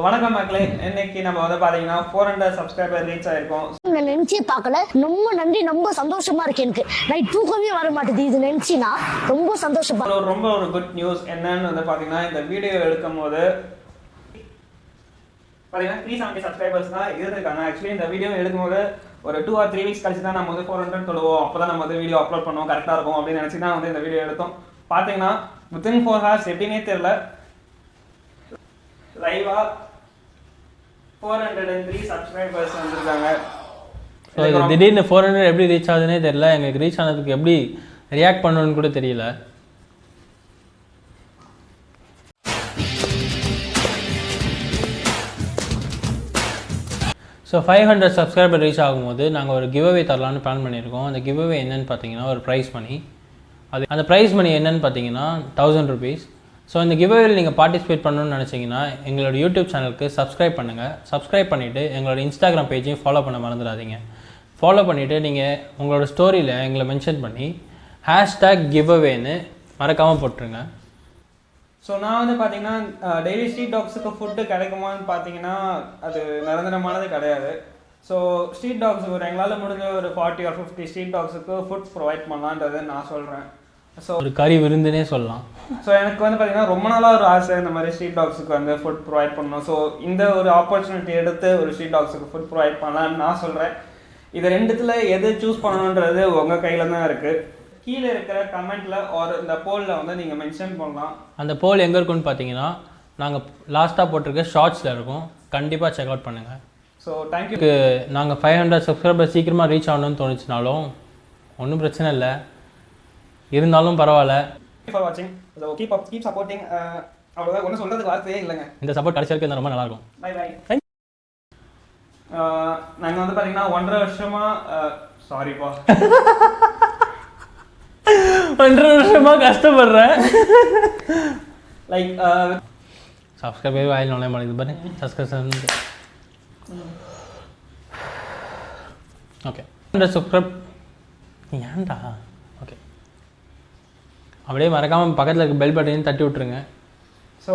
வணக்கம் மக்களே, இன்னைக்கு நம்ம வந்து பாத்தீங்கன்னா 400 சப்ஸ்கிரைபர் ரீச் ஆயிருக்கோம். நான் நினைச்சே பார்க்கல. ரொம்ப நன்றி, ரொம்ப சந்தோஷமா இருக்கு. எனக்கு நைட் தூக்கமே வர மாட்டேது இது நினைச்சினா. ரொம்ப சந்தோஷமா ரொம்ப ஒரு குட் நியூஸ் என்னன்னு வந்து பாத்தீங்கன்னா, இந்த வீடியோ எடுக்கும் போது பாத்தீங்கன்னா 370 சப்ஸ்கிரைபர்ஸ் தான் இருந்திருக்காங்க. ஆக்சுவலி இந்த வீடியோ எடுக்கும்போது ஒரு 2 or 3 வீக்ஸ் கழிச்சு தான் நம்ம வந்து 400 தொடுவோம், அப்பதான் நம்ம வந்து வீடியோ அப்லோட் பண்ணுவோம், கரெக்டா இருக்கும் அப்படின்னு நினைச்சு தான் வந்து இந்த வீடியோ எடுத்தோம். பாத்தீங்கன்னா within 4 hours எப்படின்னே தெரியல, லைவா 403 சப்ஸ்கிரைபர்ஸ் வந்திருக்காங்க. திடீர்னு 400 எப்படி ரீச் ஆகுதுன்னே தெரியல. எங்களுக்கு ரீச் ஆனதுக்கு எப்படி ரியாக்ட் பண்ணணும்னு கூட தெரியல. ஸோ 500 சப்ஸ்கிரைபர் ரீச் ஆகும்போது நாங்கள் ஒரு கிவ் அவே தரலான்னு பிளான் பண்ணியிருக்கோம். அந்த கிவ் அவே என்னென்னு பார்த்தீங்கன்னா ஒரு ப்ரைஸ் மணி. அந்த ப்ரைஸ் மணி என்னென்னு பார்த்தீங்கன்னா 1000 rupees. ஸோ இந்த கிவ்அவேல நீங்கள் பார்ட்டிசிபேட் பண்ணணும்னு நினச்சிங்கன்னா எங்களோட யூடியூப் சேனலுக்கு சப்ஸ்கிரைப் பண்ணுங்கள். சப்ஸ்கிரைப் பண்ணிவிட்டு எங்களோட இன்ஸ்டாகிராம் பேஜையும் ஃபாலோ பண்ண மறந்துடாதீங்க. ஃபாலோ பண்ணிவிட்டு நீங்கள் உங்களோட ஸ்டோரியில் எங்களை மென்ஷன் பண்ணி #giveawayன்னு மறக்காமல் போட்டுருங்க. ஸோ நான் வந்து பார்த்தீங்கன்னா டெய்லி ஸ்ட்ரீட் டாக்ஸுக்கு ஃபுட்டு கிடைக்குமான்னு பார்த்தீங்கன்னா அது நிரந்தரமானது கிடையாது. ஸோ ஸ்ட்ரீட் டாக்ஸுக்கு எங்களால் முடிஞ்ச ஒரு 40 or 50 ஸ்ட்ரீட் டாக்ஸுக்கு ஃபுட் ப்ரொவைட் பண்ணலான்றது நான் சொல்கிறேன். ஸோ ஒரு கறி விருந்துனே சொல்லலாம். ஸோ எனக்கு வந்து பார்த்தீங்கன்னா ரொம்ப நாளாக ஒரு ஆசை இந்த மாதிரி ஸ்ட்ரீட் டாக்ஸுக்கு வந்து ஃபுட் ப்ரொவைட் பண்ணணும். ஸோ இந்த ஒரு ஆப்பர்ச்சுனிட்டி எடுத்து ஒரு ஸ்ட்ரீட் டாக்ஸுக்கு ஃபுட் ப்ரொவைட் பண்ணலான்னு நான் சொல்கிறேன். இது ரெண்டுத்தில் எது சூஸ் பண்ணணுன்றது உங்கள் கையில் தான் இருக்குது. கீழே இருக்கிற கமெண்ட்டில் ஒரு இந்த போலில் வந்து நீங்கள் மென்ஷன் பண்ணலாம். அந்த போல் எங்கே இருக்குன்னு பார்த்தீங்கன்னா நாங்கள் லாஸ்ட்டாக போட்டிருக்க ஷார்ட்ஸில் இருக்கும். கண்டிப்பாக செக் அவுட் பண்ணுங்கள். So thank you. நாங்கள் 500 சப்ஸ்கிரைபர் சீக்கிரமாக ரீச் ஆகணும்னு தோணுச்சுனாலும் ஒன்றும் பிரச்சனை இல்லை, இருந்தாலும் பரவாயில்ல. ஃபார் வாட்சிங். So keep supporting. அவ்வளோதான், ஒன்றும் சொல்கிறதுக்கு வார்த்தையே இல்லைங்க. இந்த சப்போர்ட் கடைசியாக ரொம்ப நல்லாயிருக்கும். Bye bye. நாங்கள் வந்து பார்த்தீங்கன்னா 1.5 வருஷமாக சாரிப்பா 1.5 வருஷமாக கஷ்டப்படுறேன். லைக் சப்ஸ்கிரைபர் வாயில் நுழைய மாட்டேங்குது பாரு. சப்ஸ்கிரைபர் ஓகே 100 சப்ஸ்கிரைப் ஏன்டா. ஓகே அப்படியே மறக்காமல் பக்கத்தில் இருக்க பெல் பட்டனையும் தட்டி விட்ருங்க. ஸோ